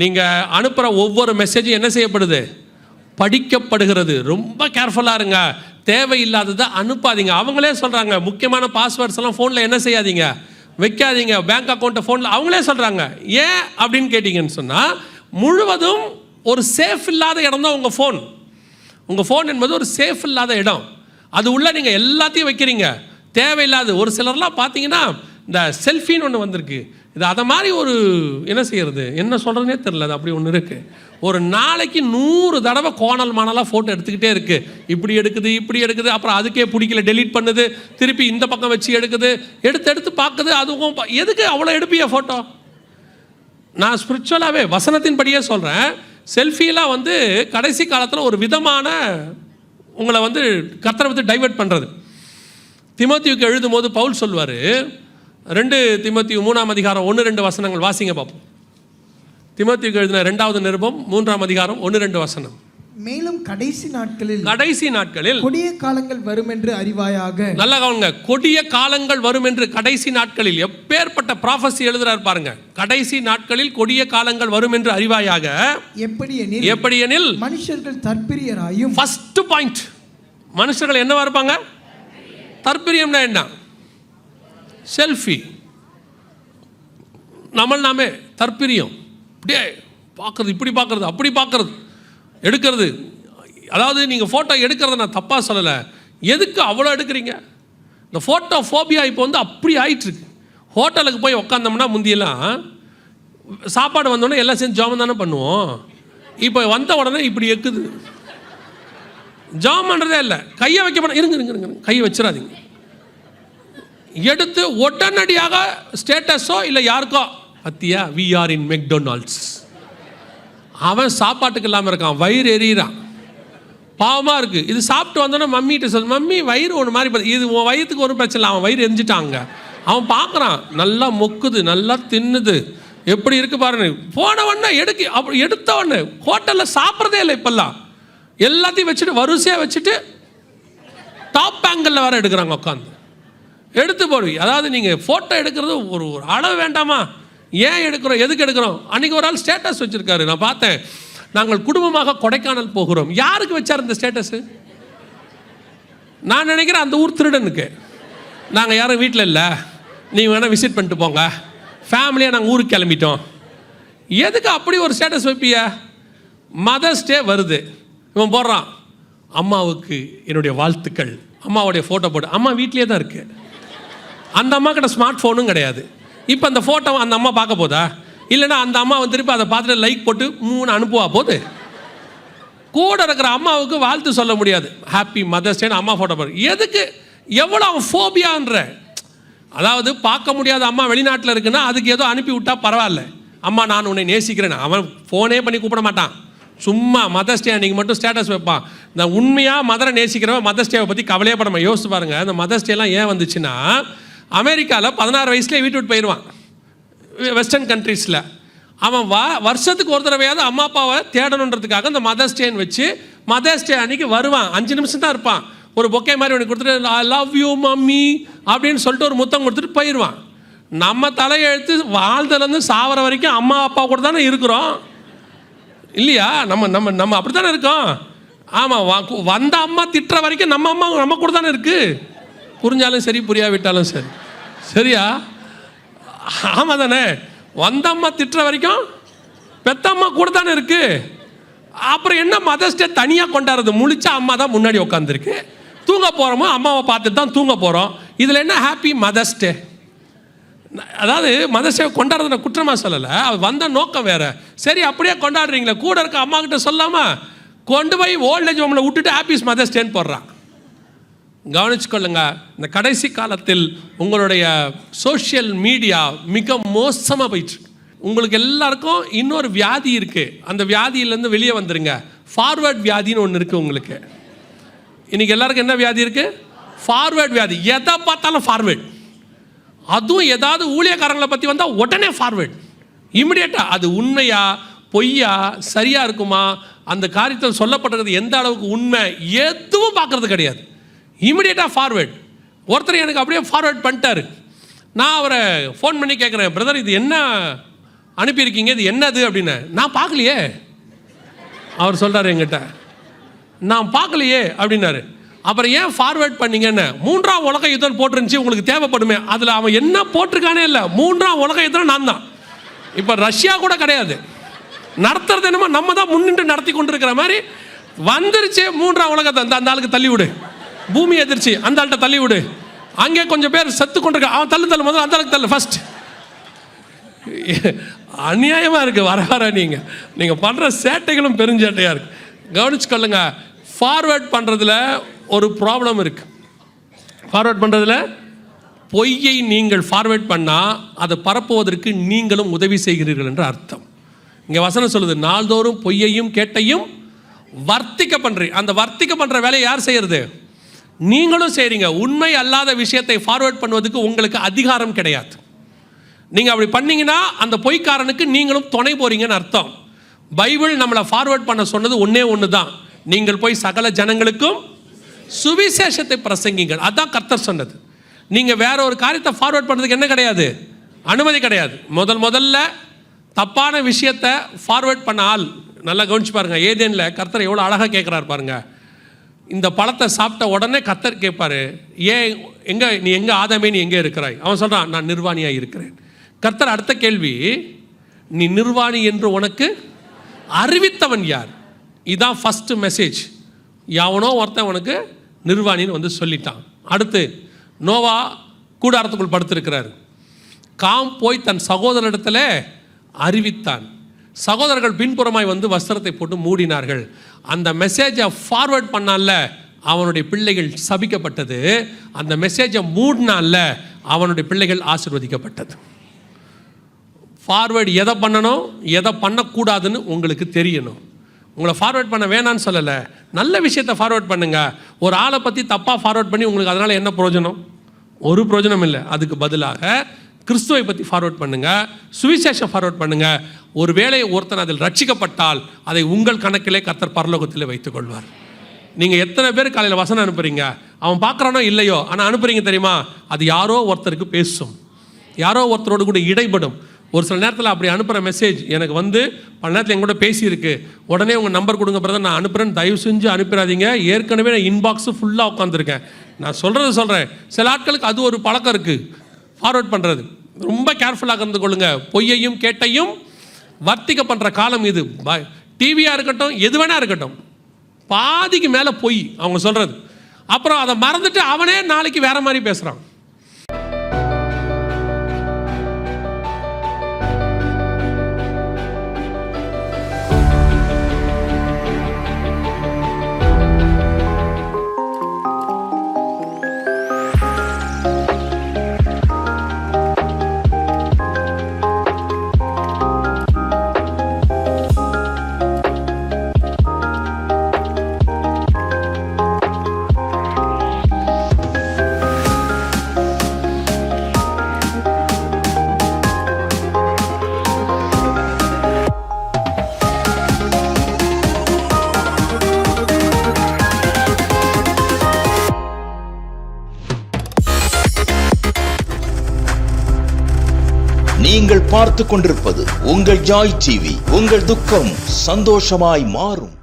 நீங்கள் அனுப்புகிற ஒவ்வொரு மெசேஜும் என்ன செய்யப்படுது? படிக்கப்படுகிறது. ரொம்ப கேர்ஃபுல்லாக இருங்க. தேவையில்லாததை அனுப்பாதீங்க. அவங்களே சொல்கிறாங்க, முக்கியமான பாஸ்வேர்ட்ஸ் எல்லாம் ஃபோனில் என்ன செய்யாதீங்க, வைக்காதீங்க. பேங்க் அக்கௌண்ட்டை ஃபோனில் அவங்களே சொல்கிறாங்க. ஏன் அப்படின்னு கேட்டிங்கன்னு சொன்னால், முழுவதும் ஒரு சேஃப் இல்லாத இடம் தான் உங்கள் ஃபோன். உங்கள் ஃபோன் என்பது ஒரு சேஃப் இல்லாத இடம். அது உள்ளே நீங்கள் எல்லாத்தையும் வைக்கிறீங்க. தேவையில்லாது ஒரு சிலர்லாம் பார்த்தீங்கன்னா இந்த செல்ஃபின்னு ஒன்று வந்திருக்கு. இது அதை மாதிரி ஒரு என்ன செய்கிறது, என்ன சொல்கிறதுனே தெரில. அது அப்படி ஒன்று இருக்குது. ஒரு நாளைக்கு 100 தடவை கோணல் மானலாக ஃபோட்டோ எடுத்துக்கிட்டே இருக்குது. இப்படி எடுக்குது, அப்புறம் அதுக்கே பிடிக்கல டெலீட் பண்ணுது, திருப்பி இந்த பக்கம் வச்சு எடுக்குது, எடுத்து பார்க்குது. அதுவும் எதுக்கு அவ்வளோ எடுப்பிய ஃபோட்டோ? நான் ஸ்பிரிச்சுவலாகவே வசனத்தின் படியே சொல்கிறேன். செல்ஃபியெல்லாம் வந்து கடைசி காலத்தில் ஒரு விதமான உங்களை வந்து கர்த்தரை வந்து டைவர்ட் பண்ணுறது. தீமோத்தேயுவுக்கு எழுதும் போது பவுல் சொல்வார், 2 தீமோத்தேயு 3ஆம் அதிகாரம் 1-2 வசனங்கள் வாசிங்க பார்ப்போம். தீமோத்தேயுவுக்கு எழுதின 2வது நிருபம் 3ஆம் அதிகாரம் 1-2 வசனம். மேலும் கடைசி நாட்களில் கொடிய காலங்கள் வரும் என்று அறிவாயாக. நல்லா கவனிங்க, கொடிய காலங்கள் வரும் என்று. கடைசி நாட்களில் எப்பேற்பட்ட ப்ராஃபஸி எழுதுறார் பாருங்க. கடைசி நாட்களில் கொடிய காலங்கள் வரும் என்று அறிவாயாக. எப்படியெனில் மனுஷர்கள் தற்பிரியராயும். ஃபர்ஸ்ட் பாயிண்ட், மனுஷர்கள் என்னவா இருப்பாங்க? தற்பிரியம்னா என்ன? செல்ஃபி. நாமே தற்பிரியம். அப்படியே பார்க்குறது, இப்படி பார்க்குறது, அப்படி பார்க்குறது, எடுக்கிறது. அதாவது நீங்கள் ஃபோட்டோ எடுக்கிறத நான் தப்பாக சொல்லலை. எதுக்கு அவ்வளோ எடுக்கிறீங்க? இந்த ஃபோட்டோ ஃபோபியா இப்போ வந்து அப்படி ஆயிட்டுருக்கு. ஹோட்டலுக்கு போய் உக்காந்தோம்னா முந்தியெல்லாம் சாப்பாடு வந்தோடனே எல்லாம் சேர்ந்து ஜாமம் தானே பண்ணுவோம். இப்போ வந்த உடனே இப்படி எக்குது. ஜாம் பண்ணுறதே இல்லை. கையை வைக்க போனால் இருங்க, கையை வச்சிடாதீங்க. எடுத்து உடனடியாக ஸ்டேட்டஸோ இல்லை யாருக்கோ, பத்தியா வி ஆர் இன் மெக்டொனால்ட்ஸ். அவன் சாப்பாட்டுக்கு இல்லாமல் இருக்கான், வயிறு எறிகிறான், பாவமாக இருக்குது. இது சாப்பிட்டு வந்தோன்னா மம்மிகிட்ட சொல், மம்மி வயிறு ஒன்று மாதிரி, இது உன் வயிற்றுக்கு ஒரு பிரச்சனை இல்லை, அவன் வயிறு எரிஞ்சிட்டாங்க. அவன் பார்க்குறான், நல்லா மொக்குது, நல்லா தின்னுது, எப்படி இருக்குது பாருங்க. போனவொடனே அப்படி எடுத்தவொடனே ஹோட்டலில் சாப்பிட்றதே இல்லை இப்போல்லாம். எல்லாத்தையும் வச்சுட்டு வரிசையாக வச்சுட்டு டாப் ஆங்கிளில் வேறு எடுக்கிறாங்க உட்காந்து. எடுத்து போடுவி. அதாவது நீங்கள் ஃபோட்டோ எடுக்கிறது ஒரு அளவு வேண்டாமா? ஏன் எடுக்கிறோம், எதுக்கு எடுக்கிறோம்? அன்றைக்கி ஒரு ஆள் ஸ்டேட்டஸ் வச்சுருக்காரு, நான் பார்த்தேன். நாங்கள் குடும்பமாக கொடைக்கானல் போகிறோம். யாருக்கு வச்சார் இந்த ஸ்டேட்டஸு? நான் நினைக்கிறேன் அந்த ஊர் திருடனுக்கு. நாங்கள் யாரும் வீட்டில் இல்லை, நீங்கள் வேணால் விசிட் பண்ணிட்டு போங்க, ஃபேமிலியாக நாங்கள் ஊருக்கு கிளம்பிட்டோம். எதுக்கு அப்படி ஒரு ஸ்டேட்டஸ் வைப்பிய? மதர்ஸ் டே வருது, இவன் போடுறான், அம்மாவுக்கு என்னுடைய வாழ்த்துக்கள், அம்மாவுடைய ஃபோட்டோ போட்டு. அம்மா வீட்லேயே தான் இருக்குது. அந்த அம்மா கிட்ட ஸ்மார்ட் ஃபோனும் கிடையாது. இப்போ அந்த ஃபோட்டோவை அந்த அம்மா பார்க்க போதா? இல்லைன்னா அந்த அம்மா வந்து திருப்பி அதை பார்த்துட்டு லைக் போட்டு 3 அனுப்புவா போது? கூட இருக்கிற அம்மாவுக்கு வாழ்த்து சொல்ல முடியாது, ஹாப்பி மதர்ஸ் டேன்னு அம்மா ஃபோட்டோ போடு. எதுக்கு? எவ்வளோ அவன் ஃபோபியான்ற. அதாவது பார்க்க முடியாத அம்மா வெளிநாட்டில் இருக்குன்னா அதுக்கு ஏதோ அனுப்பி விட்டா பரவாயில்ல, அம்மா நான் உன்னை நேசிக்கிறேன். அவன் ஃபோனே பண்ணி கூப்பிட மாட்டான், சும்மா மதர்ஸ் டே அன்றைக்கி மட்டும் ஸ்டேட்டஸ் வைப்பான். இந்த உண்மையாக மதரை நேசிக்கிறவன் மதர்ஸ் டேவை பற்றி கவலையே படாமல். யோசிச்சு பாருங்கள், இந்த மதர்ஸ் டேலாம் ஏன் வந்துச்சுன்னா, அமெரிக்காவில் 16 வயசுலேயே வீட்டு விட்டு போயிடுவான். வெஸ்டர்ன் கண்ட்ரீஸில் அவன் வருஷத்துக்கு ஒரு தடவையாவது அம்மா அப்பாவை தேடணுன்றதுக்காக இந்த மதர்ஸ் டேன்னு வச்சு மதர்ஸ் டே அன்றைக்கி வருவான். 5 நிமிஷம் தான் இருப்பான். ஒரு பொக்கே மாதிரி ஒன்று கொடுத்துட்டு ஐ லவ் யூ மம்மி அப்படின்னு சொல்லிட்டு ஒரு முத்தம் கொடுத்துட்டு போயிடுவான். நம்ம தலையெழுத்து வாழ்ந்ததுலேருந்து சாவர வரைக்கும் அம்மா அப்பா கூட தானே இருக்கிறோம், இல்லையா? நம்ம அப்படி தானே இருக்கோம். ஆமாம், வந்த அம்மா திட்டுற வரைக்கும் நம்ம அம்மா நம்ம கூட தானே இருக்குது. புரிஞ்சாலும் சரி, புரியாவிட்டாலும் சரி, சரியா? ஆமாம் தானே? வந்த அம்மா திட்டுற வரைக்கும் பெத்த அம்மா கூட தானே இருக்குது. அப்புறம் என்ன மதர்ஸ் டே தனியாக கொண்டாடுறது? முழிச்சா அம்மா தான் முன்னாடி உட்காந்துருக்கு, தூங்க போகிறோமோ அம்மாவை பார்த்துட்டு தான் தூங்க போகிறோம். இதில் என்ன ஹாப்பி மதர்ஸ் டே? அதாவது மதர்ஸ் டே கொண்டாடுறது நான் குற்றமாக சொல்லலை, அது வந்த நோக்கம் வேறு. சரி, அப்படியே கொண்டாடுறீங்களே, கூட இருக்க அம்மா கிட்ட சொல்லாமல் கொண்டு போய் ஓல்டேஜ் ஹோமில் விட்டுட்டு ஹாப்பிஸ் மதர்ஸ் டேன்னு போடுறான். கவனிச்சுக்கொள்ளுங்க, இந்த கடைசி காலத்தில் உங்களுடைய சோஷியல் மீடியா மிக மோசமாக போயிட்டு. உங்களுக்கு எல்லாருக்கும் இன்னொரு வியாதி இருக்குது, அந்த வியாதியிலேருந்து வெளியே வந்துருங்க. ஃபார்வேர்ட் வியாதின்னு ஒன்று இருக்குது உங்களுக்கு. இன்றைக்கி எல்லாருக்கும் என்ன வியாதி இருக்குது? ஃபார்வேர்ட் வியாதி. எதை பார்த்தாலும் ஃபார்வேர்ட். அதுவும் ஏதாவது ஊழியக்காரங்களை பற்றி வந்தால் உடனே ஃபார்வேர்ட், இமிடியேட்டாக. அது உண்மையா பொய்யா, சரியாக இருக்குமா, அந்த காரியத்தில் சொல்லப்பட்டிருக்கிறது எந்த அளவுக்கு உண்மை, எதுவும் பார்க்குறது கிடையாது. இமிடியேட்டாக ஃபார்வேர்ட். ஒருத்தர் எனக்கு அப்படியே ஃபார்வேர்ட் பண்ணிட்டாரு. நான் அவரை ஃபோன் பண்ணி கேட்குறேன், பிரதர் இது என்ன அனுப்பியிருக்கீங்க, இது என்னது அப்படின்னு. நான் பார்க்கலையே. அவர் சொல்கிறார் என்கிட்ட, நான் பார்க்கலையே அப்படின்னாரு. அப்புறம் ஏன் ஃபார்வேர்ட் பண்ணீங்கன்னு. 3ஆம் உலக யுத்தம் போட்டிருந்துச்சு, உங்களுக்கு தேவைப்படுமே. அதில் அவன் என்ன போட்டிருக்கானே இல்லை. 3ஆம் உலக யுத்தம் நான் தான். இப்போ ரஷ்யா கூட கிடையாது, நடத்துறது என்னமோ நம்ம தான் முன்னின்று நடத்தி கொண்டிருக்கிற மாதிரி வந்துருச்சு. 3ஆம் உலகத்தை அந்த ஆளுக்கு தள்ளி விடு, பூமி எதிர்ச்சி அந்த ஆள்கிட்ட தள்ளி விடு, அங்கே கொஞ்சம் பேர் செத்து கொண்டிருக்க, அவன் தள்ளு முதல்ல அந்த ஆளுக்கு தள்ளு ஃபர்ஸ்ட். அநியாயமாக இருக்குது. வர வர நீங்கள் பண்ணுற சேட்டைகளும் பெருஞ்சேட்டையாக இருக்குது. கவனிச்சுக்கொள்ளுங்க. ஃபார்வேர்ட் பண்ணுறதுல ஒரு ப்ராப்ளம் இருக்குது. ஃபார்வேர்ட் பண்ணுறதுல பொய்யை நீங்கள் ஃபார்வேர்ட் பண்ணால் அதை பரப்புவதற்கு நீங்களும் உதவி செய்கிறீர்கள் என்று அர்த்தம். இங்கே வசனம் சொல்லுது, நாள்தோறும் பொய்யையும் கேட்டையும் வர்த்திக்க பண்ணுறீங்க. அந்த வர்த்திக்க பண்ணுற வேலையை யார் செய்கிறது? நீங்களும் செய்கிறீங்க. உண்மை அல்லாத விஷயத்தை ஃபார்வேர்ட் பண்ணுவதுக்கு உங்களுக்கு அதிகாரம் கிடையாது. நீங்கள் அப்படி பண்ணீங்கன்னா அந்த பொய்க்காரனுக்கு நீங்களும் துணை போகிறீங்கன்னு அர்த்தம். பைபிள் நம்மளை ஃபார்வேர்ட் பண்ண சொன்னது ஒன்று தான், நீங்கள் போய் சகல ஜனங்களுக்கும் சுவிசேஷத்தை பிரசங்கிங்கள். அதான் கர்த்தர் சொன்னது. நீங்கள் வேற ஒரு காரியத்தை ஃபார்வேர்ட் பண்ணுறதுக்கு என்ன கிடையாது, அனுமதி கிடையாது. முதல்ல தப்பான விஷயத்தை ஃபார்வேர்ட் பண்ண ஆள் நல்லா கவனிச்சு பாருங்கள். ஏதேனில் கர்த்தர் எவ்வளோ அழகாக கேட்குறாரு பாருங்கள். இந்த பழத்தை சாப்பிட்ட உடனே கர்த்தர் கேட்பாரு, ஏன் நீ எங்கே ஆதாமே, நீ எங்கே இருக்கிறாய்? அவன் சொல்கிறான், நான் நிர்வாணியாக இருக்கிறேன். கர்த்தர் அடுத்த கேள்வி, நீ நிர்வாணி என்று உனக்கு அறிவித்தவன் யார்? இதுதான் ஃபஸ்ட்டு மெசேஜ். எவனோ ஒருத்தன் உனக்கு நிர்வாணின்னு வந்து சொல்லிட்டான். அடுத்து நோவா கூடாரத்துக்குள் படுத்திருக்கிறார். காம் போய் தன் சகோதரனிடத்தில் அறிவித்தான். சகோதரர்கள் பின்புறமாய் வந்து வஸ்திரத்தை போட்டு மூடினார்கள். அந்த மெசேஜை ஃபார்வேர்ட் பண்ணால அவனுடைய பிள்ளைகள் சபிக்கப்பட்டது. அந்த மெசேஜை மூடினால அவனுடைய பிள்ளைகள் ஆசீர்வதிக்கப்பட்டது. ஃபார்வேர்டு எதை பண்ணணும் எதை பண்ணக்கூடாதுன்னு உங்களுக்கு தெரியணும். உங்களை ஃபார்வேர்ட் பண்ண வேணான்னு சொல்லலை, நல்ல விஷயத்தை ஃபார்வேர்ட் பண்ணுங்கள். ஒரு ஆளை பற்றி தப்பாக ஃபார்வேர்ட் பண்ணி உங்களுக்கு அதனால் என்ன பிரயோஜனம்? ஒரு பிரயோஜனம் இல்லை. அதுக்கு பதிலாக கிறிஸ்துவை பற்றி ஃபார்வேர்ட் பண்ணுங்கள், சுவிசேஷம் ஃபார்வேர்ட் பண்ணுங்கள். ஒரு வேளை ஒருத்தன் அதில் ரட்சிக்கப்பட்டால் அதை உங்கள் கணக்கிலே கர்த்தர் பரலோகத்தில் வைத்துக் கொள்வார். நீங்கள் எத்தனை பேர் காலையில் வசனம் அனுப்புகிறீங்க, அவன் பார்க்குறானோ இல்லையோ, ஆனால் அனுப்புகிறீங்க தெரியுமா? அது யாரோ ஒருத்தருக்கு பேசும், யாரோ ஒருத்தரோடு கூட இடைப்படும். ஒரு சில நேரத்தில் அப்படி அனுப்புகிற மெசேஜ் எனக்கு வந்து பல நேரத்தில் எங்கூட பேசியிருக்கு. உடனே உங்கள் நம்பர் கொடுங்க பிரதர், நான் அனுப்புகிறேன்னு தயவு செஞ்சு அனுப்பிடாதீங்க. ஏற்கனவே நான் இன்பாக்ஸு ஃபுல்லாக உட்காந்துருக்கேன். நான் சொல்கிறேன். சில ஆட்களுக்கு அது ஒரு பழக்கம் இருக்குது, ஃபார்வர்ட் பண்ணுறது. ரொம்ப கேர்ஃபுல்லாக இருந்து கொள்ளுங்க. பொய்யையும் கேட்டையும் வர்த்திக்க பண்ணுற காலம் இது. டிவியாக இருக்கட்டும், எது வேணா இருக்கட்டும், பாதிக்கு மேலே பொய் அவங்க சொல்கிறது. அப்புறம் அதை மறந்துட்டு அவனே நாளைக்கு வேற மாதிரி பேசுகிறான். நீங்கள் பார்த்துக் கொண்டிருப்பது உங்கள் ஜாய் டிவி. உங்கள் துக்கம் சந்தோஷமாய் மாறும்.